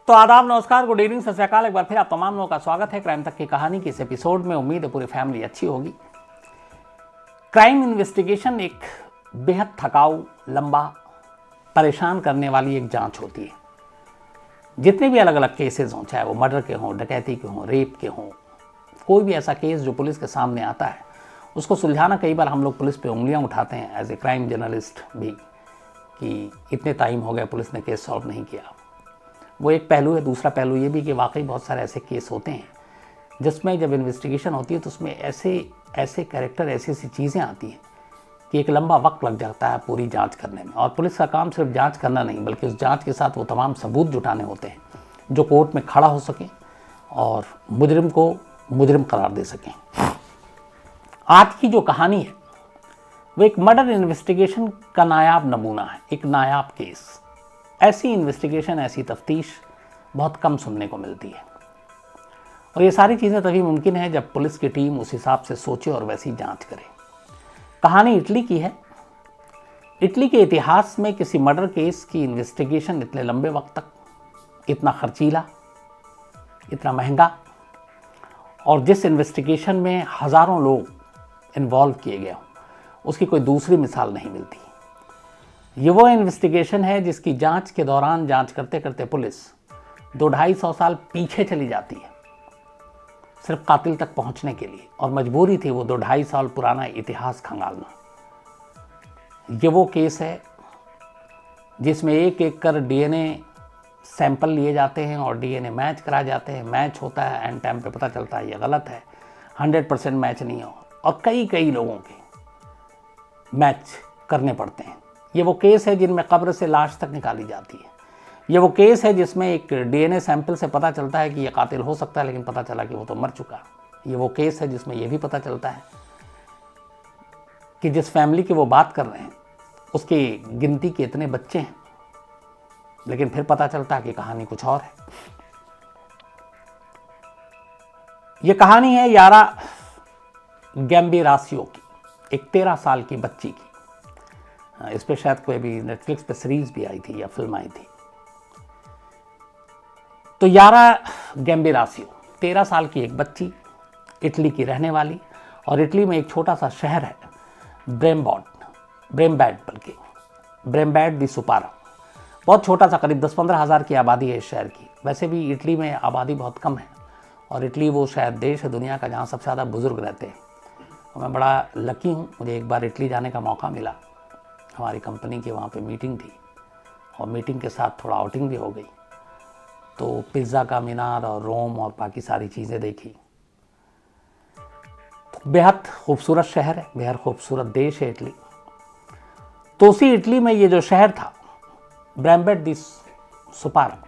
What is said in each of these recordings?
तो आदाब, नमस्कार, गुड इवनिंग, सत श्री अकाल। एक बार फिर आप तमाम लोगों का स्वागत है क्राइम तक की कहानी की इस एपिसोड में। उम्मीद है पूरी फैमिली अच्छी होगी। क्राइम इन्वेस्टिगेशन एक बेहद थकाऊ, लंबा, परेशान करने वाली एक जांच होती है। जितने भी अलग अलग केसेस हों, चाहे वो मर्डर के हों, डकैती के हों, रेप के हों, कोई भी ऐसा केस जो पुलिस के सामने आता है उसको सुलझाना, कई बार हम लोग पुलिस पे उंगलियां उठाते हैं एज ए क्राइम जर्नलिस्ट भी, कि इतने टाइम हो गए पुलिस ने केस सॉल्व नहीं किया। वो एक पहलू है। दूसरा पहलू ये भी कि वाकई बहुत सारे ऐसे केस होते हैं जिसमें जब इन्वेस्टिगेशन होती है तो उसमें ऐसे कैरेक्टर, ऐसी ऐसी चीज़ें आती हैं कि एक लंबा वक्त लग जाता है पूरी जांच करने में। और पुलिस का काम सिर्फ जांच करना नहीं, बल्कि उस जांच के साथ वो तमाम सबूत जुटाने होते हैं जो कोर्ट में खड़ा हो सकें और मुजरिम को मुजरिम करार दे सकें। आज की जो कहानी है वो एक मर्डर इन्वेस्टिगेशन का नायाब नमूना है, एक नायाब केस। ऐसी इन्वेस्टिगेशन, ऐसी तफ्तीश बहुत कम सुनने को मिलती है। और ये सारी चीज़ें तभी मुमकिन है जब पुलिस की टीम उस हिसाब से सोचे और वैसी जांच करे। कहानी इटली की है। इटली के इतिहास में किसी मर्डर केस की इन्वेस्टिगेशन इतने लंबे वक्त तक, इतना खर्चीला, इतना महंगा, और जिस इन्वेस्टिगेशन में हज़ारों लोग इन्वॉल्व किए गए हों, उसकी कोई दूसरी मिसाल नहीं मिलती। ये वो इन्वेस्टिगेशन है जिसकी जांच के दौरान जांच करते करते पुलिस 200-250 साल पीछे चली जाती है सिर्फ कातिल तक पहुंचने के लिए, और मजबूरी थी वो 2-250 साल पुराना इतिहास खंगालना। ये वो केस है जिसमें एक एक कर डीएनए सैंपल लिए जाते हैं और डीएनए मैच कराए जाते हैं। मैच होता है, एंड टाइम पे पता चलता है ये गलत है, 100% मैच नहीं हो, और कई लोगों के मैच करने पड़ते हैं। ये वो केस है जिनमें कब्र से लाश तक निकाली जाती है। ये वो केस है जिसमें एक डीएनए सैंपल से पता चलता है कि ये कातिल हो सकता है, लेकिन पता चला कि वो तो मर चुका। ये वो केस है जिसमें ये भी पता चलता है कि जिस फैमिली की वो बात कर रहे हैं उसकी गिनती के इतने बच्चे हैं, लेकिन फिर पता चलता है कि कहानी कुछ और है। ये कहानी है यारा गैम्बिरासियो की, एक 13 साल की बच्ची की। इस पे शायद कोई भी नेटफ्लिक्स पे सीरीज भी आई थी या फिल्म आई थी। तो यारा गैम्बिरासियो 13 साल की एक बच्ची, इटली की रहने वाली, और इटली में एक छोटा सा शहर है ब्रेम्बैड दी सुपारा। बहुत छोटा सा, करीब 10-15 हज़ार की आबादी है इस शहर की। वैसे भी इटली में आबादी बहुत कम है, और इटली वो शायद देश है दुनिया का जहाँ सबसे ज़्यादा बुजुर्ग रहते हैं। और मैं बड़ा लकी हूँ, मुझे एक बार इटली जाने का मौका मिला। हमारी कंपनी की वहाँ पे मीटिंग थी, और मीटिंग के साथ थोड़ा आउटिंग भी हो गई। तो पिज़्ज़ा का मीनार और रोम और बाकी सारी चीज़ें देखी। बेहद खूबसूरत शहर है, बेहद खूबसूरत देश है इटली। तो उसी इटली में ये जो शहर था, ब्रेम्बैड दी सुपारा,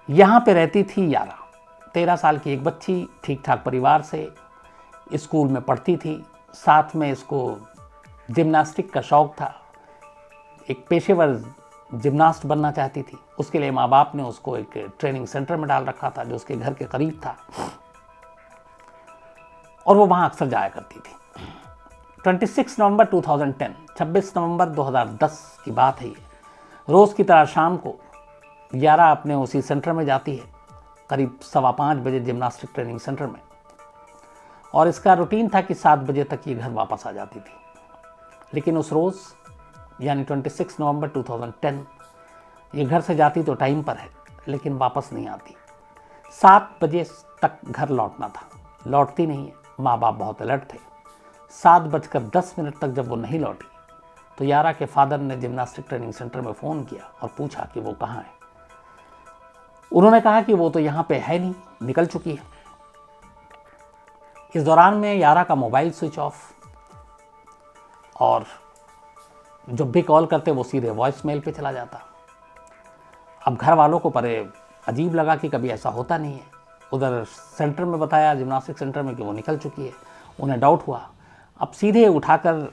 यहाँ पे रहती थी यारा, 13 साल की एक बच्ची, ठीक ठाक परिवार से, स्कूल में पढ़ती थी। साथ में इसको जिम्नास्टिक का शौक था, एक पेशेवर जिम्नास्ट बनना चाहती थी। उसके लिए माँ बाप ने उसको एक ट्रेनिंग सेंटर में डाल रखा था जो उसके घर के करीब था, और वो वहाँ अक्सर जाया करती थी। 26 नवंबर 2010, 26 नवंबर 2010 की बात है ये। रोज़ की तरह शाम को यारा अपने उसी सेंटर में जाती है, करीब 5:15 बजे जिम्नास्टिक ट्रेनिंग सेंटर में, और इसका रूटीन था कि 7 बजे तक ये घर वापस आ जाती थी। लेकिन उस रोज़, यानी 26 नवंबर 2010, ये घर से जाती तो टाइम पर है, लेकिन वापस नहीं आती। 7 बजे तक घर लौटना था, लौटती नहीं है। माँ बाप बहुत अलर्ट थे। 7:10 तक जब वो नहीं लौटी तो यारा के फादर ने जिम्नास्टिक ट्रेनिंग सेंटर में फ़ोन किया और पूछा कि वो कहाँ है। उन्होंने कहा कि वो तो यहाँ पे है नहीं, निकल चुकी है। इस दौरान में यारा का मोबाइल स्विच ऑफ, और जब भी कॉल करते वो सीधे वॉइस मेल पे चला जाता। अब घर वालों को परे अजीब लगा कि कभी ऐसा होता नहीं है। उधर सेंटर में बताया, जिम्नास्टिक सेंटर में, कि वो निकल चुकी है। उन्हें डाउट हुआ। अब सीधे उठाकर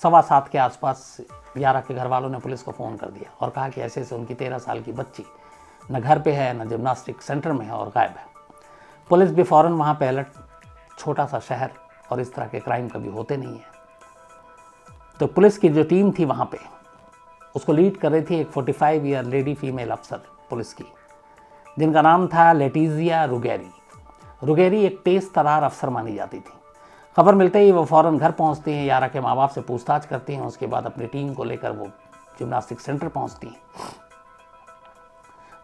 7:15 के आसपास यारा के घर वालों ने पुलिस को फ़ोन कर दिया और कहा कि ऐसे ऐसे उनकी 13 साल की बच्ची न घर पे है, न जिम्नास्टिक सेंटर में है, और गायब है। पुलिस भी फ़ौरन वहाँ पे अलर्ट। छोटा सा शहर, और इस तरह के क्राइम कभी होते नहीं हैं। तो पुलिस की जो टीम थी वहाँ पे, उसको लीड कर रही थी एक 45 ईयर लेडी फीमेल अफसर पुलिस की, जिनका नाम था लेटिजिया रुगेरी। रुगेरी एक तेज तरार अफसर मानी जाती थी। खबर मिलते ही वो फौरन घर पहुंचती हैं, यारा के माँ बाप से पूछताछ करती हैं। उसके बाद अपनी टीम को लेकर वो जिम्नास्टिक सेंटर पहुंचती हैं।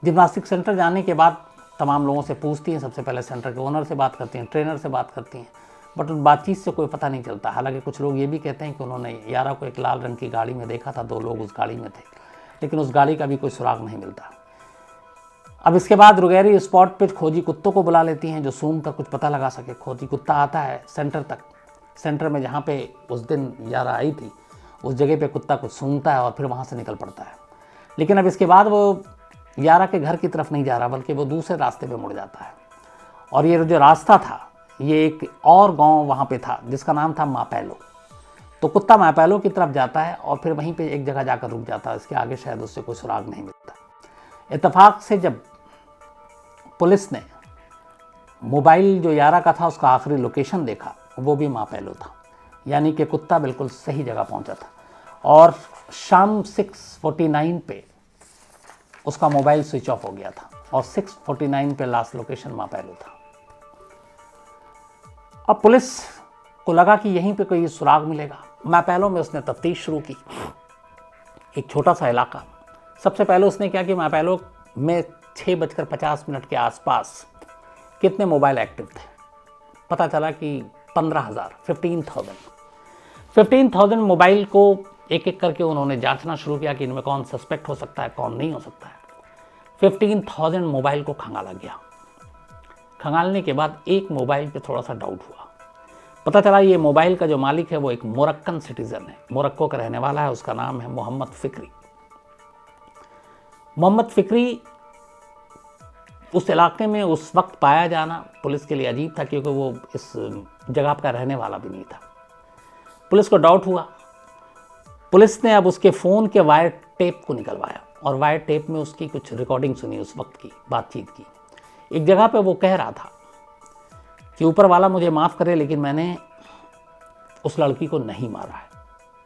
जिम्नास्टिक सेंटर जाने के बाद तमाम लोगों से पूछती हैं। सबसे पहले सेंटर के ओनर से बात करती हैं, ट्रेनर से बात करती हैं, बट उन बातचीत से कोई पता नहीं चलता। हालांकि कुछ लोग ये भी कहते हैं कि उन्होंने यारा को एक लाल रंग की गाड़ी में देखा था, 2 लोग उस गाड़ी में थे, लेकिन उस गाड़ी का भी कोई सुराग नहीं मिलता। अब इसके बाद रुगेरी स्पॉट पे खोजी कुत्तों को बुला लेती हैं जो सूंघ कर कुछ पता लगा सके। खोजी कुत्ता आता है सेंटर तक। सेंटर में जहाँ पे उस दिन यारा आई थी उस जगह पे कुत्ता कुछ सूंघता है और फिर वहाँ से निकल पड़ता है। लेकिन अब इसके बाद वो यारा के घर की तरफ नहीं जा रहा, बल्कि वो दूसरे रास्ते पे मुड़ जाता है। और ये जो रास्ता था ये एक और गांव वहाँ पे था जिसका नाम था मापेलो। तो कुत्ता मापेलो की तरफ जाता है और फिर वहीं पे एक जगह जाकर रुक जाता है। इसके आगे शायद उससे कोई सुराग नहीं मिलता। इत्तेफाक से जब पुलिस ने मोबाइल जो यारा का था उसका आखिरी लोकेशन देखा, वो भी मापेलो था, यानी कि कुत्ता बिल्कुल सही जगह पहुंचा था। और शाम 6:49 पे उसका मोबाइल स्विच ऑफ हो गया था और 6:49 पे लास्ट लोकेशन मापेलो था। अब पुलिस को लगा कि यहीं पे कोई सुराग मिलेगा। मापेलो में उसने तफ्तीश शुरू की। एक छोटा सा इलाका। सबसे पहले उसने क्या कि मापेलो में 6:50 के आसपास कितने मोबाइल एक्टिव थे। पता चला कि 15,000 मोबाइल को एक एक करके उन्होंने जांचना शुरू किया कि इनमें कौन सस्पेक्ट हो सकता है, कौन नहीं हो सकता है। 15,000 मोबाइल को खंगाला गया। खंगालने के बाद एक मोबाइल पे थोड़ा सा डाउट हुआ। पता चला ये मोबाइल का जो मालिक है वो एक मोरक्कन सिटीजन है, मोरक्को का रहने वाला है। उसका नाम है मोहम्मद फिक्री। मोहम्मद फिक्री उस इलाके में उस वक्त पाया जाना पुलिस के लिए अजीब था, क्योंकि वो इस जगह का रहने वाला भी नहीं था। पुलिस को डाउट हुआ। पुलिस ने अब उसके फ़ोन के वायर टेप को निकलवाया और वायर टेप में उसकी कुछ रिकॉर्डिंग सुनी, उस वक्त की बातचीत की। एक जगह पे वो कह रहा था कि ऊपर वाला मुझे माफ़ करे लेकिन मैंने उस लड़की को नहीं मारा है।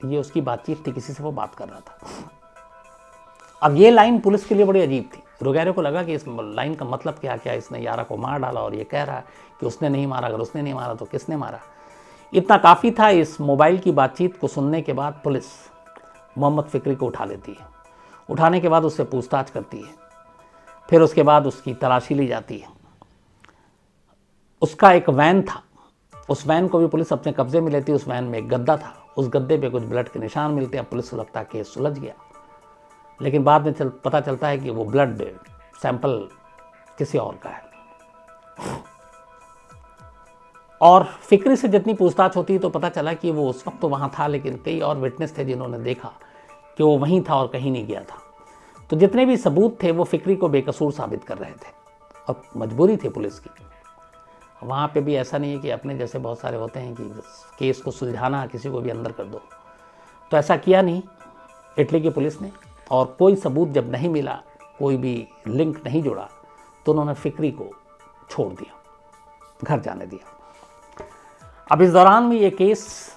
ये उसकी बातचीत थी, किसी से वो बात कर रहा था। अब ये लाइन पुलिस के लिए बड़ी अजीब थी। रुगेरी को लगा कि इस लाइन का मतलब क्या, इसने यारा को मार डाला और ये कह रहा है कि उसने नहीं मारा। अगर उसने नहीं मारा तो किसने मारा? इतना काफ़ी था। इस मोबाइल की बातचीत को सुनने के बाद पुलिस मोहम्मद फिक्री को उठा लेती है। उठाने के बाद उससे पूछताछ करती है। फिर उसके बाद उसकी तलाशी ली जाती है। उसका एक वैन था, उस वैन को भी पुलिस अपने कब्जे में लेती है। उस वैन में एक गद्दा था, उस गद्दे पे कुछ ब्लड के निशान मिलते हैं। पुलिस को लगता है केस सुलझ गया, लेकिन बाद में पता चलता है कि वो ब्लड सैंपल किसी और का है। और फिक्री से जितनी पूछताछ होती है तो पता चला कि वो उस वक्त तो वहाँ था, लेकिन कई और विटनेस थे जिन्होंने देखा कि वो वहीं था और कहीं नहीं गया था। तो जितने भी सबूत थे वो फिक्री को बेकसूर साबित कर रहे थे और मजबूरी थी पुलिस की। वहाँ पे भी ऐसा नहीं है कि अपने जैसे बहुत सारे होते हैं कि केस को सुलझाना, किसी को भी अंदर कर दो। तो ऐसा किया नहीं इटली की पुलिस ने। और कोई सबूत जब नहीं मिला, कोई भी लिंक नहीं जुड़ा, तो उन्होंने फिक्री को छोड़ दिया, घर जाने दिया। अब इस दौरान में ये केस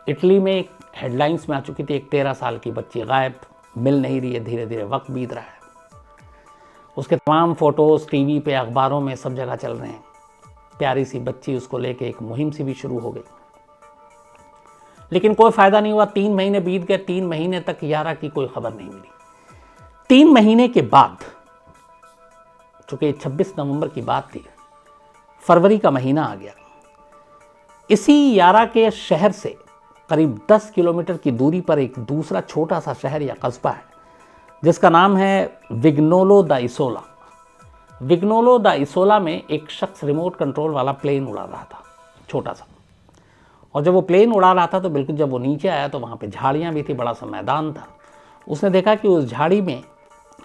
इटली में हेडलाइंस में आ चुकी थी। एक 13 साल की बच्ची गायब, मिल नहीं रही है। धीरे धीरे वक्त बीत रहा है। उसके तमाम फ़ोटोज़ टीवी पे, अखबारों में, सब जगह चल रहे हैं। प्यारी सी बच्ची, उसको लेके एक मुहिम सी भी शुरू हो गई, लेकिन कोई फ़ायदा नहीं हुआ। 3 महीने बीत गए। 3 महीने तक यारा की कोई खबर नहीं मिली। 3 महीने के बाद, चूँकि 26 नवंबर की बात थी, फरवरी का महीना आ गया। इसी यारा के शहर से करीब 10 किलोमीटर की दूरी पर एक दूसरा छोटा सा शहर या कस्बा है जिसका नाम है विग्नोलो द इसोला। विग्नोलो द इसोला में एक शख्स रिमोट कंट्रोल वाला प्लेन उड़ा रहा था, छोटा सा। और जब वो प्लेन उड़ा रहा था तो बिल्कुल जब वो नीचे आया तो वहाँ पे झाड़ियाँ भी थी, बड़ा सा मैदान था। उसने देखा कि उस झाड़ी में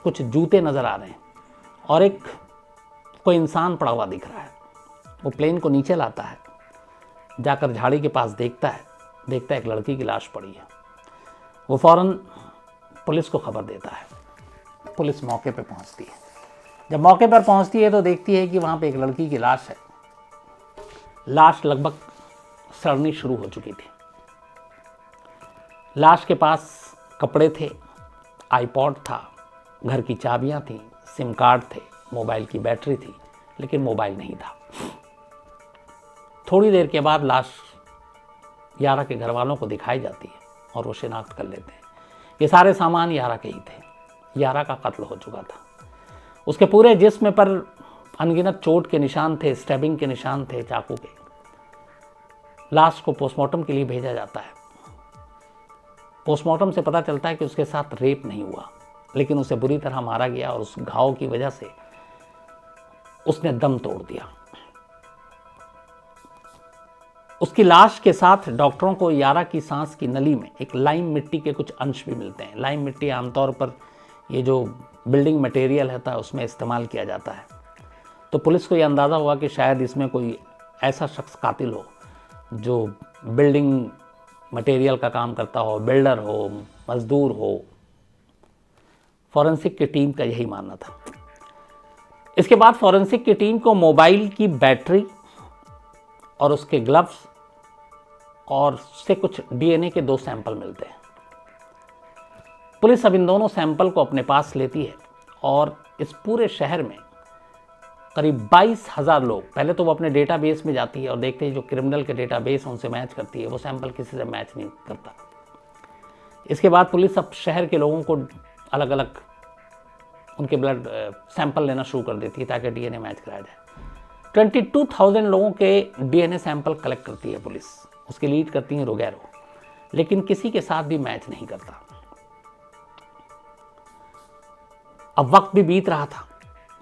कुछ जूते नज़र आ रहे हैं और एक कोई इंसान पड़ा हुआ दिख रहा है। वो प्लेन को नीचे लाता है, जाकर झाड़ी के पास देखता है एक लड़की की लाश पड़ी है। वो फ़ौरन पुलिस को खबर देता है। पुलिस मौके पे पहुंचती है। जब मौके पर पहुंचती है तो देखती है कि वहाँ पे एक लड़की की लाश है। लाश लगभग सड़नी शुरू हो चुकी थी। लाश के पास कपड़े थे, आईपॉड था, घर की चाबियाँ थीं, सिम कार्ड थे, मोबाइल की बैटरी थी, लेकिन मोबाइल नहीं था। थोड़ी देर के बाद लाश यारा के घर वालों को दिखाई जाती है और वो शिनाख्त कर लेते हैं। ये सारे सामान यारा के ही थे। यारा का कत्ल हो चुका था। उसके पूरे जिस्म पर अनगिनत चोट के निशान थे, स्टैबिंग के निशान थे, चाकू के। लाश को पोस्टमार्टम के लिए भेजा जाता है। पोस्टमार्टम से पता चलता है कि उसके साथ रेप नहीं हुआ, लेकिन उसे बुरी तरह मारा गया और उस घाव की वजह से उसने दम तोड़ दिया। उसकी लाश के साथ डॉक्टरों को यारा की सांस की नली में एक लाइम मिट्टी के कुछ अंश भी मिलते हैं। लाइम मिट्टी आमतौर पर ये जो बिल्डिंग मटेरियल होता है उसमें इस्तेमाल किया जाता है। तो पुलिस को यह अंदाज़ा हुआ कि शायद इसमें कोई ऐसा शख्स कातिल हो जो बिल्डिंग मटेरियल का काम करता हो, बिल्डर हो, मजदूर हो। फॉरेंसिक की टीम का यही मानना था। इसके बाद फॉरेंसिक की टीम को मोबाइल की बैटरी और उसके ग्लव्स और उससे कुछ डीएनए के 2 सैंपल मिलते हैं। पुलिस अब इन दोनों सैंपल को अपने पास लेती है और इस पूरे शहर में करीब 22,000 लोग, पहले तो वो अपने डेटाबेस में जाती है और देखते हैं जो क्रिमिनल के डेटाबेस उनसे मैच करती है, वो सैंपल किसी से मैच नहीं करता। इसके बाद पुलिस अब शहर के लोगों को अलग अलग उनके ब्लड सैंपल लेना शुरू कर देती है ताकि डीएनए मैच कराया जाए। 22,000 लोगों के डीएनए सैंपल कलेक्ट करती है पुलिस। उसकी लीड करती है रुगैरो, लेकिन किसी के साथ भी मैच नहीं करता। अब वक्त भी बीत रहा था।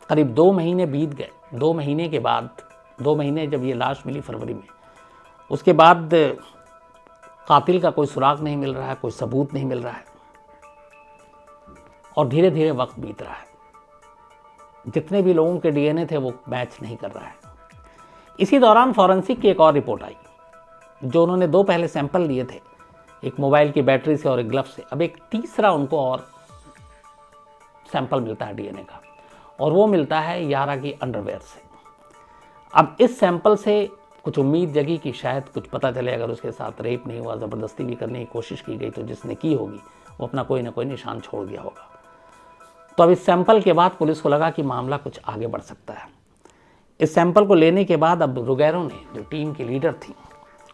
करीब 2 महीने बीत गए। 2 महीने के बाद, 2 महीने जब ये लाश मिली फरवरी में, उसके बाद कातिल का कोई सुराग नहीं मिल रहा है, कोई सबूत नहीं मिल रहा है और धीरे धीरे वक्त बीत रहा है। जितने भी लोगों के डीएनए थे वो मैच नहीं कर रहा है। इसी दौरान फॉरेंसिक की एक और रिपोर्ट आई। जो उन्होंने 2 पहले सैंपल लिए थे, एक मोबाइल की बैटरी से और एक ग्लव से, अब एक तीसरा उनको और सैंपल मिलता है डीएनए का, और वो मिलता है यारा की अंडरवेयर से। अब इस सैंपल से कुछ उम्मीद जगी कि शायद कुछ पता चले। अगर उसके साथ रेप नहीं हुआ, ज़बरदस्ती भी करने की कोशिश की गई, तो जिसने की होगी वो अपना कोई ना कोई निशान छोड़ दिया होगा। तो अब इस सैंपल के बाद पुलिस को लगा कि मामला कुछ आगे बढ़ सकता है। इस सैंपल को लेने के बाद अब रुगैरो ने, जो टीम की लीडर थी,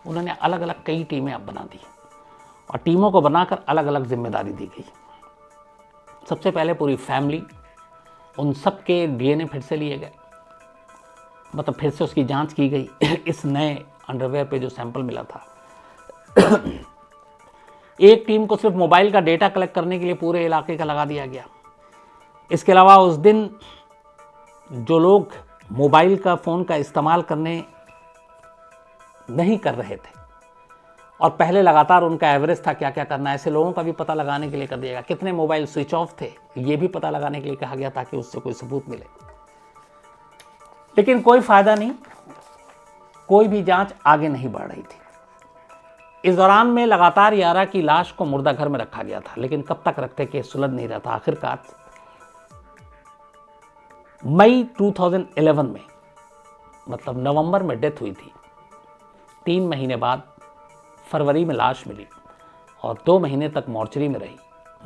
उन्होंने अलग अलग कई टीमें अब बना दी और टीमों को बनाकर अलग अलग जिम्मेदारी दी गई। सबसे पहले पूरी फैमिली, उन सब के डीएनए फिर से लिए गए, मतलब फिर से उसकी जांच की गई इस नए अंडरवेयर पे जो सैंपल मिला था। एक टीम को सिर्फ मोबाइल का डेटा कलेक्ट करने के लिए पूरे इलाके का लगा दिया गया। इसके अलावा उस दिन जो लोग मोबाइल का फ़ोन का इस्तेमाल करने नहीं कर रहे थे और पहले लगातार उनका एवरेज था क्या क्या करना, ऐसे लोगों का भी पता लगाने के लिए कर दिया गया। कितने मोबाइल स्विच ऑफ थे ये भी पता लगाने के लिए कहा गया ताकि उससे कोई सबूत मिले। लेकिन कोई फायदा नहीं, कोई भी जांच आगे नहीं बढ़ रही थी। इस दौरान में लगातार यारा की लाश को मुर्दा घर में रखा गया था, लेकिन कब तक रखते केस सुलझ नहीं रहा था। आखिरकार मई 2011 में, मतलब नवंबर में डेथ हुई थी। 3 महीने बाद फरवरी में लाश मिली और 2 महीने तक मॉर्चरी में रही।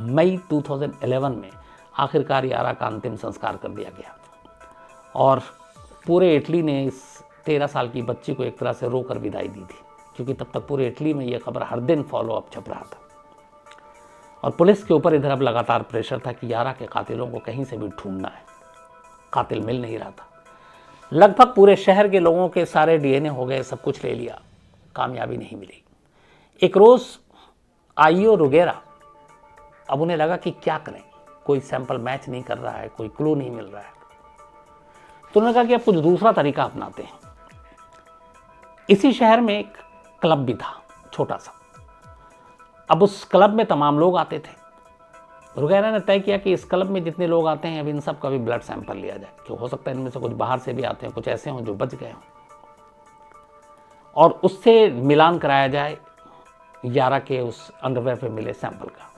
मई 2011 में आखिरकार यारा का अंतिम संस्कार कर दिया गया और पूरे इटली ने इस 13 साल की बच्ची को एक तरह से रोकर विदाई दी थी, क्योंकि तब तक पूरे इटली में यह खबर हर दिन फॉलो अप छप रहा था और पुलिस के ऊपर इधर अब लगातार प्रेशर था कि यारा के कातिलों को कहीं से भी ढूंढना है। कातिल मिल नहीं रहा था। लगभग पूरे शहर के लोगों के सारे डीएनए हो गए, सब कुछ ले लिया, कामयाबी नहीं मिली। एक रोज आईओ रुगेरा, अब उन्हें लगा कि क्या करें, कोई सैंपल मैच नहीं कर रहा है, कोई क्लू नहीं मिल रहा है। तो उन्होंने कहा कि अब कुछ दूसरा तरीका अपनाते हैं। इसी शहर में एक क्लब भी था, छोटा सा। अब उस क्लब में तमाम लोग आते थे। रुगैरा ने तय किया कि इस क्लब में जितने लोग आते हैं अब इन सब का भी ब्लड सैंपल लिया जाए, क्यों हो सकता है इनमें से कुछ बाहर से भी आते हैं, कुछ ऐसे हों जो बच गए हों, और उससे मिलान कराया जाए यारा के उस अंडरवेयर पे मिले सैंपल का।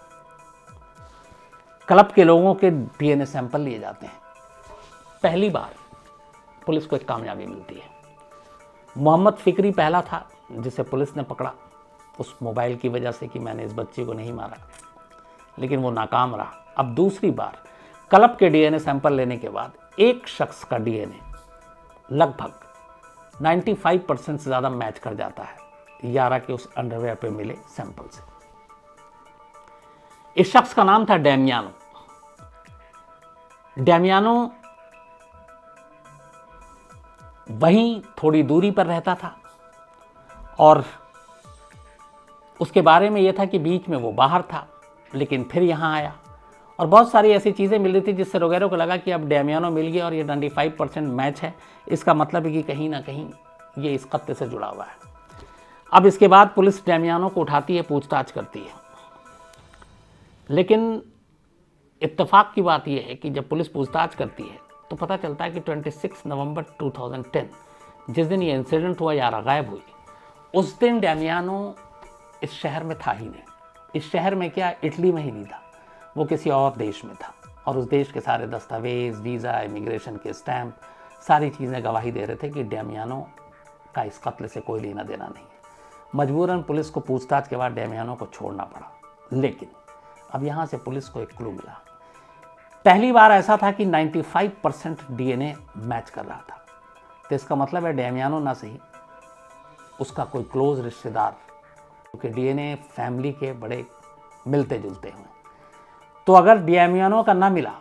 क्लब के लोगों के डीएनए सैंपल लिए जाते हैं। पहली बार पुलिस को एक कामयाबी मिलती है। मोहम्मद फिक्री पहला था जिसे पुलिस ने पकड़ा उस मोबाइल की वजह से कि मैंने इस बच्ची को नहीं मारा, लेकिन वो नाकाम रहा। अब दूसरी बार क्लब के डीएनए सैंपल लेने के बाद एक शख्स का डीएनए लगभग 95% से ज़्यादा मैच कर जाता है यारा के उस अंडरवेयर पे मिले सैंपल से। इस शख्स का नाम था डेमियानो। डेमियानो वहीं थोड़ी दूरी पर रहता था और उसके बारे में यह था कि बीच में वो बाहर था लेकिन फिर यहां आया और बहुत सारी ऐसी चीज़ें मिल रही थी जिससे रोगेरो को लगा कि अब डेमियानो मिल गया और ये 95% मैच है, इसका मतलब है कि कहीं ना कहीं ये इस कत्ल से जुड़ा हुआ है। अब इसके बाद पुलिस डेमियानो को उठाती है, पूछताछ करती है, लेकिन इत्तेफाक की बात यह है कि जब पुलिस पूछताछ करती है तो पता चलता है कि 26 नवंबर 2010 जिस दिन ये इंसिडेंट हुआ, यारा गायब हुई, उस दिन डेमियानो इस शहर में था ही नहीं। इस शहर में क्या, इटली में ही नहीं था, वो किसी और देश में था और उस देश के सारे दस्तावेज, वीज़ा, इमिग्रेशन के स्टैंप, सारी चीज़ें गवाही दे रहे थे कि डेमियानो का इस कत्ल से कोई लेना देना नहीं है। मजबूरन पुलिस को पूछताछ के बाद डेमियानो को छोड़ना पड़ा, लेकिन अब यहाँ से पुलिस को एक क्लू मिला। पहली बार ऐसा था कि 95% डीएनए मैच कर रहा था, तो इसका मतलब है डेमियानो ना सही, उसका कोई क्लोज रिश्तेदार, क्योंकि डीएनए फैमिली के बड़े मिलते जुलते हुए, तो अगर डेमियानो का ना मिला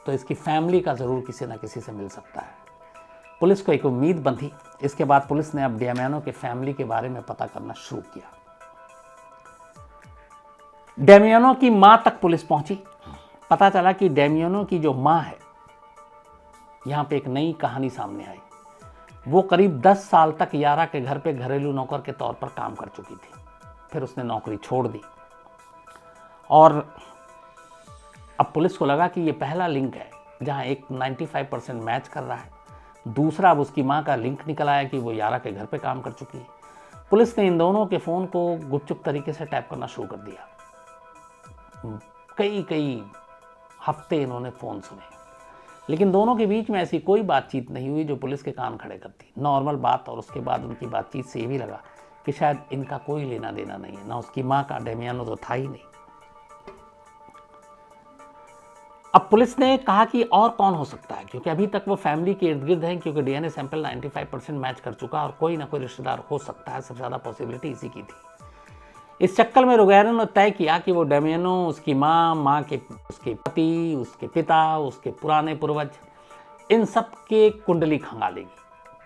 तो इसकी फैमिली का ज़रूर किसी ना किसी से मिल सकता है। पुलिस को एक उम्मीद बंधी। इसके बाद पुलिस ने अब डेमियानो के फैमिली के बारे में पता करना शुरू किया। डेमियानो की मां तक पुलिस पहुंची। पता चला कि डेमियानो की जो मां है, यहां पे एक नई कहानी सामने आई। वो करीब 10 साल तक यारा के घर पे घरेलू नौकर के तौर पर काम कर चुकी थी, फिर उसने नौकरी छोड़ दी और अब पुलिस को लगा कि ये पहला लिंक है जहां एक 95% मैच कर रहा है, दूसरा अब उसकी मां का लिंक निकल आया कि वो यारा के घर पे काम कर चुकी है। पुलिस ने इन दोनों के फ़ोन को गुपचुप तरीके से टैप करना शुरू कर दिया। कई हफ्ते इन्होंने फ़ोन सुने, लेकिन दोनों के बीच में ऐसी कोई बातचीत नहीं हुई जो पुलिस के कान खड़े करती। नॉर्मल बात, और उसके बाद उनकी बातचीत से ये भी लगा कि शायद इनका कोई लेना देना नहीं है, ना उसकी माँ का, डेमियानो तो था ही नहीं। अब पुलिस ने कहा कि और कौन हो सकता है, क्योंकि अभी तक वो फैमिली के इर्द गिर्द हैं, क्योंकि डीएनए सैंपल 95% मैच कर चुका और कोई ना कोई रिश्तेदार हो सकता है, सबसे ज़्यादा पॉसिबिलिटी इसी की थी। इस चक्कर में रोगेरो ने तय किया कि वो डेमियानो, उसकी माँ के उसके पति, उसके पिता, उसके पुराने पूर्वज, इन सब के कुंडली खंगालेगी,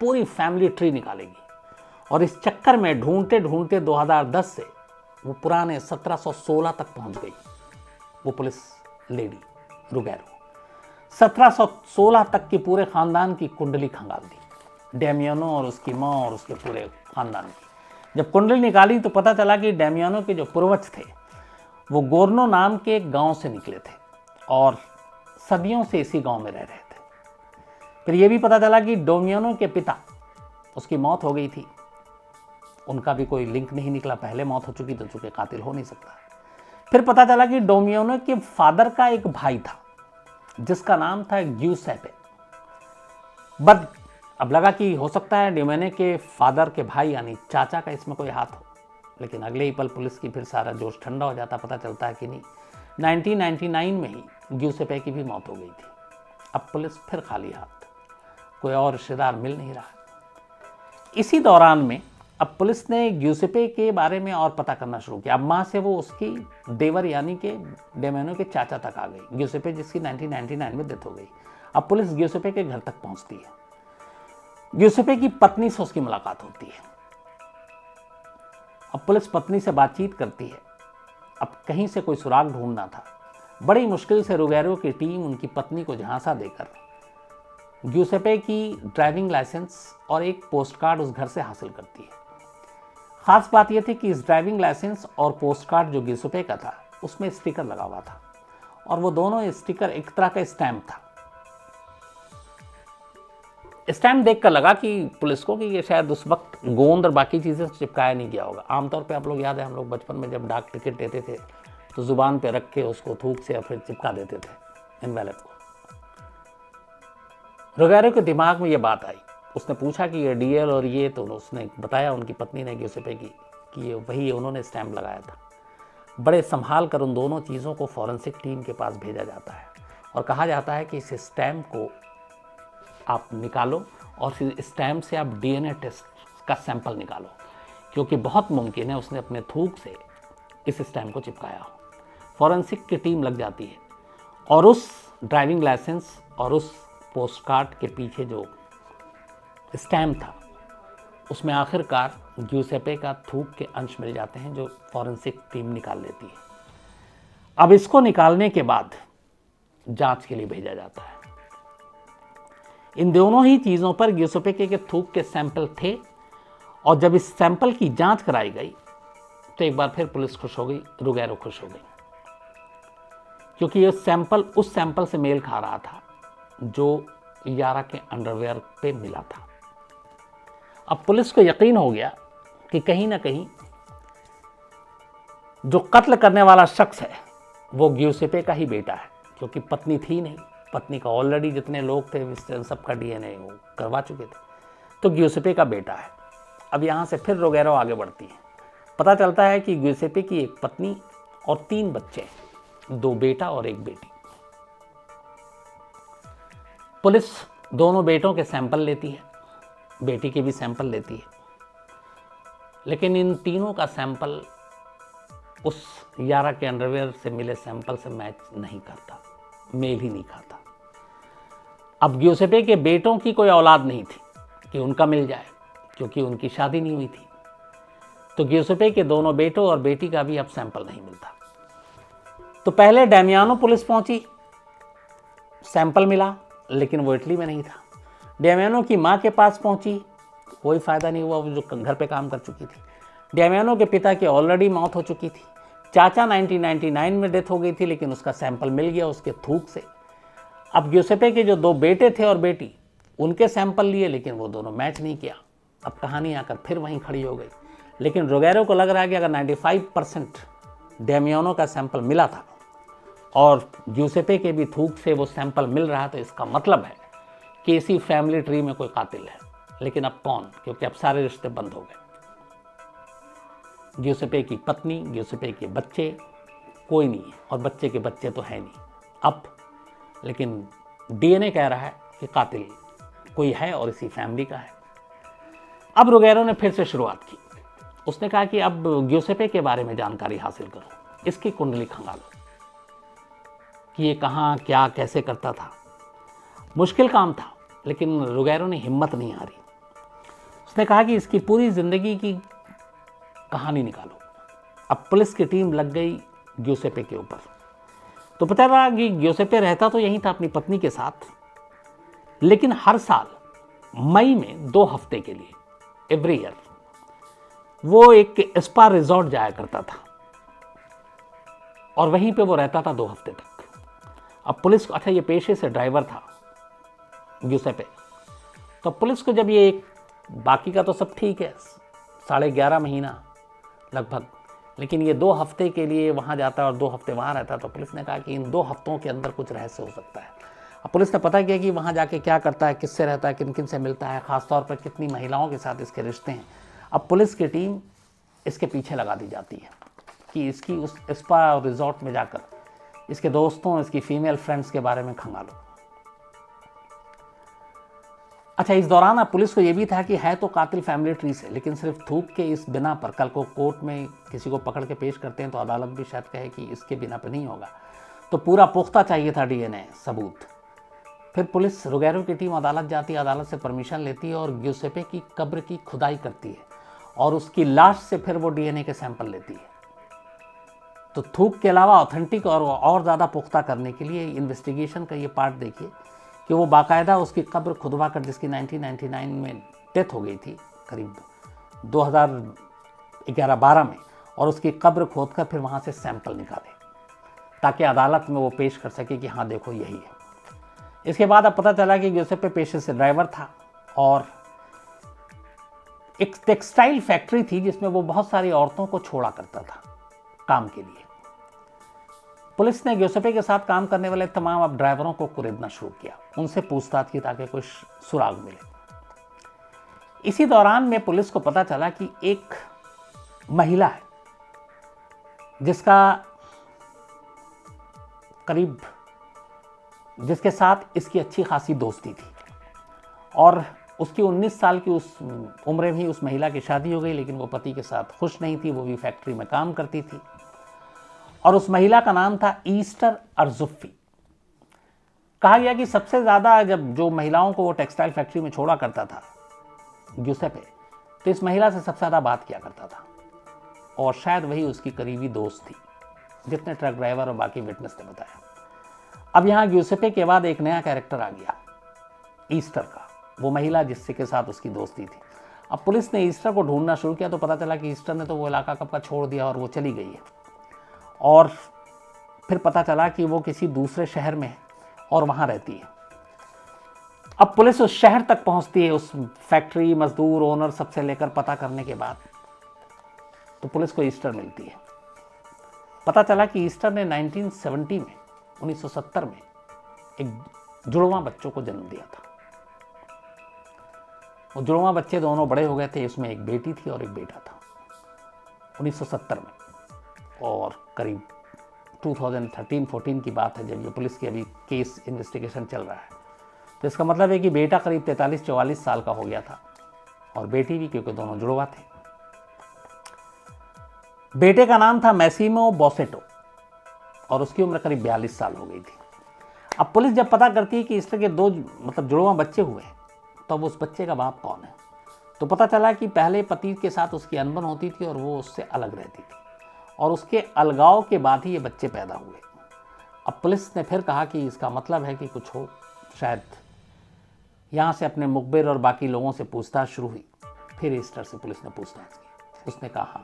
पूरी फैमिली ट्री निकालेगी और इस चक्कर में ढूंढते ढूंढते 2010 से वो पुराने 1716 तक पहुंच गई। वो पुलिस लेडी रोगेरो 1716 तक की पूरे खानदान की कुंडली खंगाल दी, डेमियानो और उसकी माँ और उसके पूरे खानदान की। जब कुंडली निकाली तो पता चला कि डेमियानो के जो पूर्वज थे वो गोर्नो नाम के एक गांव से निकले थे और सदियों से इसी गांव में रह रहे थे। फिर यह भी पता चला कि डेमियानो के पिता, उसकी मौत हो गई थी, उनका भी कोई लिंक नहीं निकला, पहले मौत हो चुकी तो चूंकि कातिल हो नहीं सकता। फिर पता चला कि डेमियानो के फादर का एक भाई था जिसका नाम था ग्यूसेपे। बट अब लगा कि हो सकता है डेमियानो के फादर के भाई यानी चाचा का इसमें कोई हाथ हो, लेकिन अगले ही पल पुलिस की फिर सारा जोश ठंडा हो जाता। पता चलता है कि नहीं, 1999 में ही ग्यूसेपे की भी मौत हो गई थी। अब पुलिस फिर खाली हाथ, कोई और रिश्तेदार मिल नहीं रहा। इसी दौरान में अब पुलिस ने ग्यूसेपे के बारे में और पता करना शुरू किया। अब माँ से वो उसकी देवर यानी कि डेमियानो के चाचा तक आ गई, ग्यूसेपे जिसकी 1999 में डेथ हो गई। अब पुलिस ग्यूसेपे के घर तक पहुंचती है। ग्यूसेपे की पत्नी से उसकी मुलाकात होती है। अब पुलिस पत्नी से बातचीत करती है। अब कहीं से कोई सुराग ढूंढना था। बड़ी मुश्किल से रोगेरो की टीम उनकी पत्नी को झांसा देकर ग्यूसेपे की ड्राइविंग लाइसेंस और एक पोस्ट कार्ड उस घर से हासिल करती है। खास बात यह थी कि इस ड्राइविंग लाइसेंस और पोस्ट कार्ड जो ग्यूसेपे का था उसमें स्टिकर लगा हुआ था और वो दोनों स्टिकर एक तरह का स्टैम्प था। स्टैम्प देखकर लगा कि पुलिस को कि ये शायद उस वक्त गोंद और बाकी चीज़ें चिपकाया नहीं गया होगा। आमतौर पे आप लोग याद है, हम लोग बचपन में जब डाक टिकट देते थे तो जुबान पे रख के उसको थूक से या फिर चिपका देते थे एनवेलप को। रोगेरो के दिमाग में ये बात आई। उसने पूछा कि ये डीएल और ये, तो उसने बताया उनकी पत्नी ने ग्यूसेपे की कि ये वही उन्होंने स्टैम्प लगाया था। बड़े संभाल कर उन दोनों चीज़ों को फॉरेंसिक टीम के पास भेजा जाता है और कहा जाता है कि इस स्टैम्प को आप निकालो और फिर स्टैम्प से आप डीएनए टेस्ट का सैंपल निकालो, क्योंकि बहुत मुमकिन है उसने अपने थूक से इस स्टैम्प को चिपकाया हो। फॉरेंसिक की टीम लग जाती है और उस ड्राइविंग लाइसेंस और उस पोस्ट कार्ड के पीछे जो स्टैम्प था उसमें आखिरकार ग्यूसेपे का थूक के अंश मिल जाते हैं, जो फॉरेंसिक टीम निकाल लेती है। अब इसको निकालने के बाद जांच के लिए भेजा जाता है। इन दोनों ही चीज़ों पर ग्यूसेपे के थूक के सैंपल थे और जब इस सैंपल की जांच कराई गई तो एक बार फिर पुलिस खुश हो गई, रुगैरो खुश हो गई, क्योंकि ये सैंपल उस सैंपल से मेल खा रहा था जो यारा के अंडरवेयर पे मिला था। अब पुलिस को यकीन हो गया कि कहीं ना कहीं जो कत्ल करने वाला शख्स है वो ग्यूसेपे का ही बेटा है, क्योंकि पत्नी थी नहीं, पत्नी का ऑलरेडी जितने लोग थे सबका डीएनए वो करवा चुके थे, तो ग्यूसेपे का बेटा है। अब यहाँ से फिर रुगैरो आगे बढ़ती है। पता चलता है कि ग्यूसेपे की एक पत्नी और 3 बच्चे, 2 बेटा और 1 बेटी। पुलिस दोनों बेटों के सैंपल लेती है, बेटी के भी सैंपल लेती है, लेकिन इन तीनों का सैंपल उस यारा के अंडरवेयर से मिले सैंपल से मैच नहीं करता, मेल ही नहीं खाता। अब ग्यूसेपे के बेटों की कोई औलाद नहीं थी कि उनका मिल जाए, क्योंकि उनकी शादी नहीं हुई थी, तो ग्यूसेपे के दोनों बेटों और बेटी का भी अब सैंपल नहीं मिलता। तो पहले डैमियानो पुलिस पहुंची, सैंपल मिला, लेकिन वो इटली में नहीं था। डैमियानो की मां के पास पहुंची, कोई फायदा नहीं हुआ, वो जो घर पे काम कर चुकी थी। डैमियानो के पिता की ऑलरेडी मौत हो चुकी थी। चाचा 1999 में डेथ हो गई थी, लेकिन उसका सैंपल मिल गया उसके थूक से। अब ग्यूसेपे के जो 2 बेटे थे और बेटी, उनके सैंपल लिए, लेकिन वो दोनों मैच नहीं किया। अब कहानी आकर फिर वहीं खड़ी हो गई। लेकिन रुगैरो को लग रहा है कि अगर 95% डैमियानो का सैंपल मिला था और ग्यूसेपे के भी थूक से वो सैंपल मिल रहा, तो इसका मतलब है कि इसी फैमिली ट्री में कोई कातिल है। लेकिन अब कौन, क्योंकि अब सारे रिश्ते बंद हो गए। ग्यूसेपे की पत्नी, ग्यूसेपे के बच्चे, कोई नहीं है, और बच्चे के बच्चे तो है नहीं अब। लेकिन डीएनए कह रहा है कि कातिल कोई है और इसी फैमिली का है। अब रुगैरो ने फिर से शुरुआत की। उसने कहा कि अब ग्यूसेपे के बारे में जानकारी हासिल करो, इसकी कुंडली खंगालो कि ये कहाँ क्या कैसे करता था। मुश्किल काम था, लेकिन रुगैरो ने हिम्मत नहीं हारी। उसने कहा कि इसकी पूरी जिंदगी की कहानी निकालो। अब पुलिस की टीम लग गई ग्यूसेपे के ऊपर। तो पता लगा कि ग्यूसेपे रहता तो यहीं था अपनी पत्नी के साथ, लेकिन हर साल मई में 2 हफ्ते के लिए, एवरी ईयर, वो एक स्पा रिजॉर्ट जाया करता था और वहीं पे वो रहता था 2 हफ्ते तक। अब पुलिस को, अच्छा ये पेशे से ड्राइवर था ग्यूसेपे, तो पुलिस को जब ये बाकी का तो सब ठीक है, 11.5 महीना लगभग, लेकिन ये 2 हफ्ते के लिए वहाँ जाता है और 2 हफ्ते वहाँ रहता है, तो पुलिस ने कहा कि इन 2 हफ्तों के अंदर कुछ रहस्य हो सकता है। अब पुलिस ने पता किया कि वहाँ जाके क्या करता है, किससे रहता है, किन किन से मिलता है, ख़ासतौर पर कितनी महिलाओं के साथ इसके रिश्ते हैं। अब पुलिस की टीम इसके पीछे लगा दी जाती है कि इसकी उस स्पा रिजॉर्ट में जाकर इसके दोस्तों, इसकी फीमेल फ्रेंड्स के बारे में खंगालो। अच्छा, इस दौरान अब पुलिस को यह भी था कि है तो कातिल फैमिली ट्री से, लेकिन सिर्फ थूक के इस बिना पर कल को कोर्ट में किसी को पकड़ के पेश करते हैं तो अदालत भी शायद कहे कि इसके बिना पे नहीं होगा, तो पूरा पुख्ता चाहिए था डीएनए सबूत। फिर पुलिस, रुगैरो की टीम अदालत जाती है, अदालत से परमिशन लेती है और ग्यूसेपे की कब्र की खुदाई करती है और उसकी लाश से फिर वो डीएनए के सैंपल लेती है। तो थूक के अलावा ऑथेंटिक और ज़्यादा पुख्ता करने के लिए इन्वेस्टिगेशन का ये पार्ट देखिए कि वो बाकायदा उसकी कब्र खुदवा कर, जिसकी 1999 में डेथ हो गई थी करीब 2011-12 में, और उसकी कब्र खोद कर फिर वहाँ से सैंपल निकाले ताकि अदालत में वो पेश कर सके कि हाँ देखो यही है। इसके बाद अब पता चला कि ग्यूसेपे पेशे से ड्राइवर था और एक टेक्सटाइल फैक्ट्री थी जिसमें वो बहुत सारी औरतों को छोड़ा करता था काम के लिए। पुलिस ने ग्यूसेपे के साथ काम करने वाले तमाम अब ड्राइवरों को कुरेदना शुरू किया, उनसे पूछताछ की ताकि कुछ सुराग मिले। इसी दौरान में पुलिस को पता चला कि एक महिला है जिसका करीब जिसके साथ इसकी अच्छी खासी दोस्ती थी। और उसकी 19 साल की उस उम्र में ही उस महिला की शादी हो गई, लेकिन वो पति के साथ खुश नहीं थी। वो भी फैक्ट्री में काम करती थी और उस महिला का नाम था ईस्टर अर्जुफ्फी। कहा गया कि सबसे ज़्यादा जब जो महिलाओं को वो टेक्सटाइल फैक्ट्री में छोड़ा करता था ग्यूसेपे, तो इस महिला से सबसे ज़्यादा बात किया करता था और शायद वही उसकी करीबी दोस्त थी, जितने ट्रक ड्राइवर और बाकी विटनेस ने बताया। अब यहाँ ग्यूसेपे के बाद एक नया कैरेक्टर आ गया, ईस्टर का, वो महिला जिससे के साथ उसकी दोस्ती थी। अब पुलिस ने ईस्टर को ढूंढना शुरू किया तो पता चला कि ईस्टर ने तो वो इलाका कब का छोड़ दिया और वो चली गई है। और फिर पता चला कि वो किसी दूसरे शहर में है और वहाँ रहती है। अब पुलिस उस शहर तक पहुँचती है, उस फैक्ट्री, मजदूर, ओनर सबसे लेकर पता करने के बाद तो पुलिस को ईस्टर मिलती है। पता चला कि ईस्टर ने 1970 में एक जुड़वां बच्चों को जन्म दिया था। वो जुड़वां बच्चे दोनों बड़े हो गए थे, इसमें एक बेटी थी और एक बेटा था 1970 में। और करीब 2013-14 की बात है जब ये पुलिस की अभी केस इन्वेस्टिगेशन चल रहा है। तो इसका मतलब है कि बेटा करीब 43-44 साल का हो गया था और बेटी भी, क्योंकि दोनों जुड़वा थे। बेटे का नाम था मैसिमो बॉसेटो और उसकी उम्र करीब 42 साल हो गई थी। अब पुलिस जब पता करती है कि इस तरह के दो जुड़वा बच्चे हुए, तब उस बच्चे का बाप कौन है, तो पता चला कि पहले पति के साथ उसकी अनबन होती थी और वो उससे अलग रहती थी और उसके अलगाव के बाद ही ये बच्चे पैदा हुए। अब पुलिस ने फिर कहा कि इसका मतलब है कि कुछ हो, शायद यहाँ से अपने मुखबिर और बाकी लोगों से पूछताछ शुरू हुई। फिर ईस्टर से पुलिस ने पूछताछ की। उसने कहा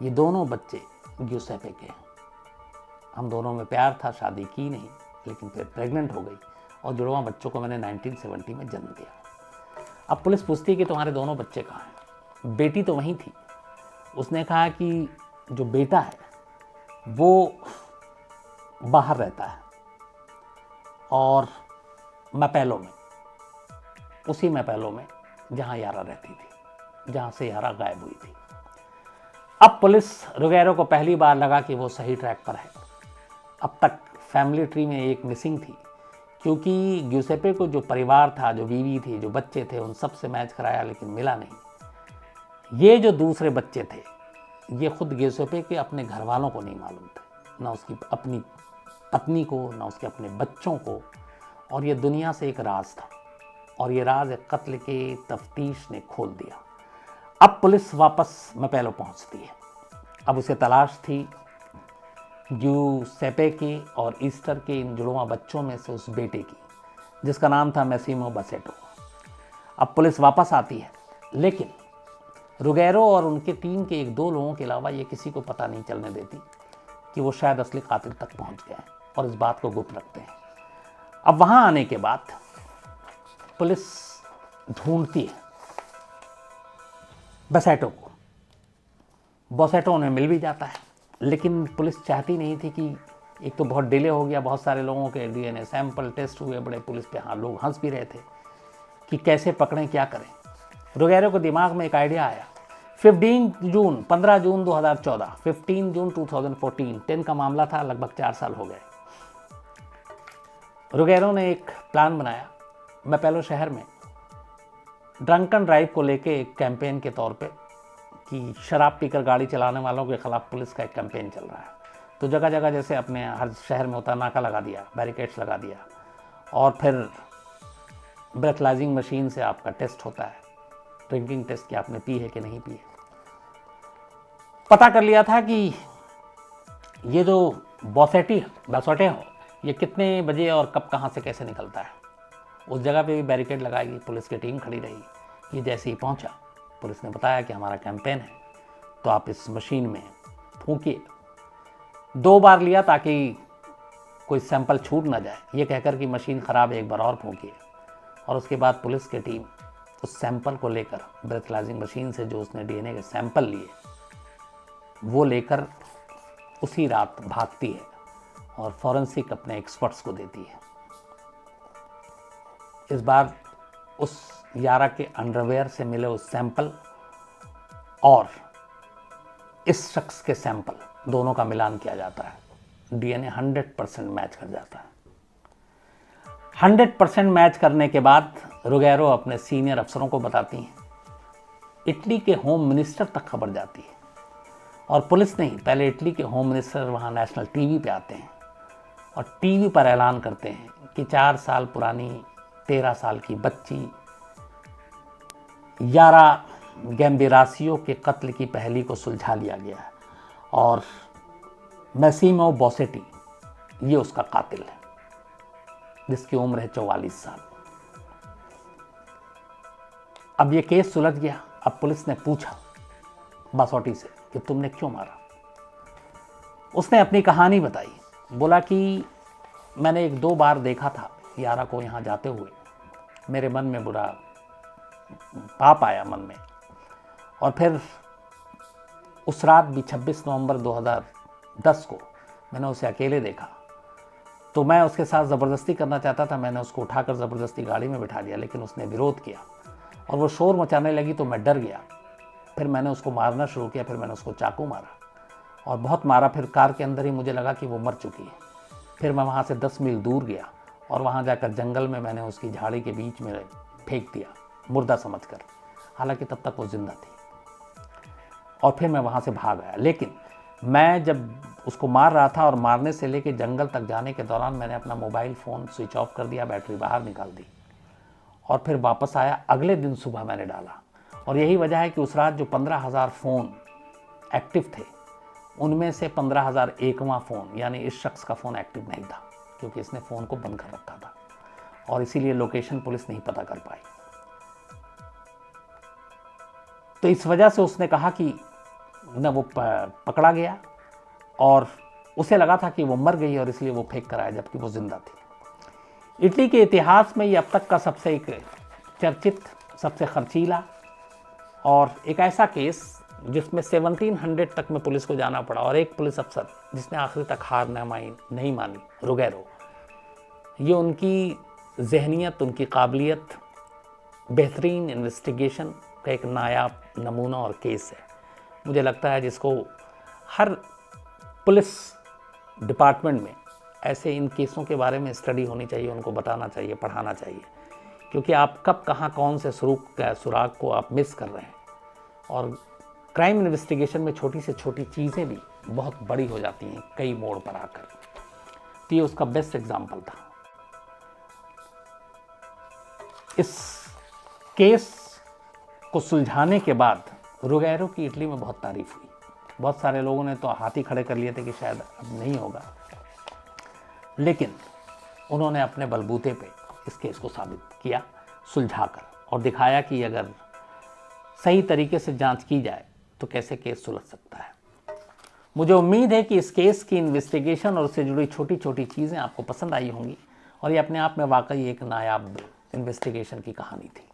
ये दोनों बच्चे ग्यूसेपे के हैं, हम दोनों में प्यार था, शादी की नहीं, लेकिन फिर प्रेग्नेंट हो गई और जुड़वा बच्चों को मैंने 1970 में जन्म दिया। अब पुलिस पूछती है कि तुम्हारे दोनों बच्चे कहाँ हैं? बेटी तो वहीं थी। उसने कहा कि जो बेटा है वो बाहर रहता है और मैपेलो में, उसी मैपेलो में जहाँ यारा रहती थी, जहाँ से यारा गायब हुई थी। अब पुलिस रुगेरो को पहली बार लगा कि वो सही ट्रैक पर है। अब तक फैमिली ट्री में एक मिसिंग थी, क्योंकि ग्यूसेपे को जो परिवार था, जो बीवी थी, जो बच्चे थे, उन सब से मैच कराया लेकिन मिला नहीं। ये जो दूसरे बच्चे थे ये खुद ग्यूसेपे के अपने घर वालों को नहीं मालूम थे, ना उसकी अपनी पत्नी को, ना उसके अपने बच्चों को। और ये दुनिया से एक राज था और ये राज एक कत्ल के तफ्तीश ने खोल दिया। अब पुलिस वापस मैपेलो पहुंचती है। अब उसे तलाश थी ग्यूसेपे की और ईस्टर के इन जुड़वा बच्चों में से उस बेटे की, जिसका नाम था मैसिमो बसेटो। अब पुलिस वापस आती है, लेकिन रुगेरो और उनके टीम के 1-2 लोगों के अलावा ये किसी को पता नहीं चलने देती कि वो शायद असली कातिल तक पहुंच गए और इस बात को गुप्त रखते हैं। अब वहां आने के बाद पुलिस ढूंढती है बसेटो को। बसेटो उन्हें मिल भी जाता है, लेकिन पुलिस चाहती नहीं थी कि, एक तो बहुत डिले हो गया, बहुत सारे लोगों के डीएनए सैंपल टेस्ट हुए, बड़े पुलिस पे लोग हंस भी रहे थे कि कैसे पकड़ें, क्या करें। रुगेरो को दिमाग में एक आइडिया आया। 15 जून 2014, 15 जून 2014, 10 का मामला था, लगभग 4 साल हो गए। रुगेरो ने एक प्लान बनाया मैपेलो शहर में ड्रंकन ड्राइव को लेके एक कैंपेन के तौर पे, कि शराब पीकर गाड़ी चलाने वालों के खिलाफ पुलिस का एक कैंपेन चल रहा है। तो जगह जगह जैसे अपने हर शहर में होता, नाका लगा दिया, बैरिकेड्स लगा दिया और फिर ब्रेथलाइजिंग मशीन से आपका टेस्ट होता है, ड्रिंकिंग टेस्ट, कि आपने पी है कि नहीं पी है। पता कर लिया था कि ये जो बसेटे हो ये कितने बजे और कब कहाँ से कैसे निकलता है। उस जगह पे भी बैरिकेड लगाएगी, पुलिस की टीम खड़ी रही। ये जैसे ही पहुंचा, पुलिस ने बताया कि हमारा कैंपेन है, तो आप इस मशीन में फूंकिए। 2 बार लिया ताकि कोई सैंपल छूट ना जाए, ये कहकर कि मशीन ख़राब है, एक बार और फूंकिए। और उसके बाद पुलिस की टीम उस सैंपल को लेकर ब्रेथलाइजिंग मशीन से जो उसने डीएनए के सैंपल लिए वो लेकर उसी रात भागती है और फॉरेंसिक अपने एक्सपर्ट्स को देती है। इस बार उस यारा के अंडरवेयर से मिले उस सैंपल और इस शख्स के सैंपल दोनों का मिलान किया जाता है। डीएनए 100% मैच कर जाता है। 100% मैच करने के बाद रुगैरो अपने सीनियर अफसरों को बताती हैं। इटली के होम मिनिस्टर तक खबर जाती है, और पुलिस नहीं, पहले इटली के होम मिनिस्टर वहाँ नेशनल टीवी पे आते हैं और टीवी पर ऐलान करते हैं कि 4 साल पुरानी 13 साल की बच्ची यारा गैम्बिरासियो के कत्ल की पहेली को सुलझा लिया गया है और मैसिमो बॉसेटी ये उसका कातिल है, जिसकी उम्र है 44 साल। अब ये केस सुलझ गया। अब पुलिस ने पूछा बासोटी से कि तुमने क्यों मारा। उसने अपनी कहानी बताई। बोला कि मैंने 1-2 बार देखा था यारा को यहाँ जाते हुए, मेरे मन में बुरा पाप आया मन में, और फिर उस रात भी 26 नवंबर 2010 को मैंने उसे अकेले देखा, तो मैं उसके साथ ज़बरदस्ती करना चाहता था। मैंने उसको उठाकर ज़बरदस्ती गाड़ी में बिठा दिया, लेकिन उसने विरोध किया और वो शोर मचाने लगी तो मैं डर गया। फिर मैंने उसको मारना शुरू किया। फिर मैंने उसको चाकू मारा और बहुत मारा। फिर कार के अंदर ही मुझे लगा कि वो मर चुकी है। फिर मैं वहाँ से 10 मील दूर गया और वहाँ जाकर जंगल में मैंने उसकी झाड़ी के बीच में फेंक दिया, मुर्दा समझकर, हालांकि तब तक वो जिंदा थी। और फिर मैं वहाँ से भाग आया। लेकिन मैं जब उसको मार रहा था और मारने से लेके जंगल तक जाने के दौरान मैंने अपना मोबाइल फ़ोन स्विच ऑफ कर दिया, बैटरी बाहर निकाल दी और फिर वापस आया। अगले दिन सुबह मैंने डाला, और यही वजह है कि उस रात जो 15,000 फ़ोन एक्टिव थे, उनमें से 15,001वां फ़ोन यानी इस शख्स का फ़ोन एक्टिव नहीं था, क्योंकि इसने फ़ोन को बंद कर रखा था और इसीलिए लोकेशन पुलिस नहीं पता कर पाई। तो इस वजह से उसने कहा कि न वो पकड़ा गया और उसे लगा था कि वो मर गई और इसलिए वो फेंक कर आया, जबकि वो जिंदा थी। इटली के इतिहास में ये अब तक का सबसे एक चर्चित, सबसे खर्चीला और एक ऐसा केस जिसमें 1700 तक में पुलिस को जाना पड़ा, और एक पुलिस अफसर जिसने आखिरी तक हार नहीं मानी, रुगैरो। ये उनकी जहनियत, उनकी काबिलियत, बेहतरीन इन्वेस्टिगेशन का एक नायाब नमूना और केस है। मुझे लगता है जिसको हर पुलिस डिपार्टमेंट में ऐसे इन केसों के बारे में स्टडी होनी चाहिए, उनको बताना चाहिए, पढ़ाना चाहिए, क्योंकि आप कब कहाँ कौन से सुराग को आप मिस कर रहे हैं। और क्राइम इन्वेस्टिगेशन में छोटी से छोटी चीज़ें भी बहुत बड़ी हो जाती हैं कई मोड़ पर आकर। तो ये उसका बेस्ट एग्जाम्पल था। इस केस को सुलझाने के बाद रुगैरो की इटली में बहुत तारीफ हुई। बहुत सारे लोगों ने तो हाथ ही खड़े कर लिए थे कि शायद अब नहीं होगा, लेकिन उन्होंने अपने बलबूते पे इस केस को साबित किया, सुलझाकर, और दिखाया कि अगर सही तरीके से जांच की जाए तो कैसे केस सुलझ सकता है। मुझे उम्मीद है कि इस केस की इन्वेस्टिगेशन और उससे जुड़ी छोटी छोटी चीज़ें आपको पसंद आई होंगी, और ये अपने आप में वाकई एक नायाब इन्वेस्टिगेशन की कहानी थी।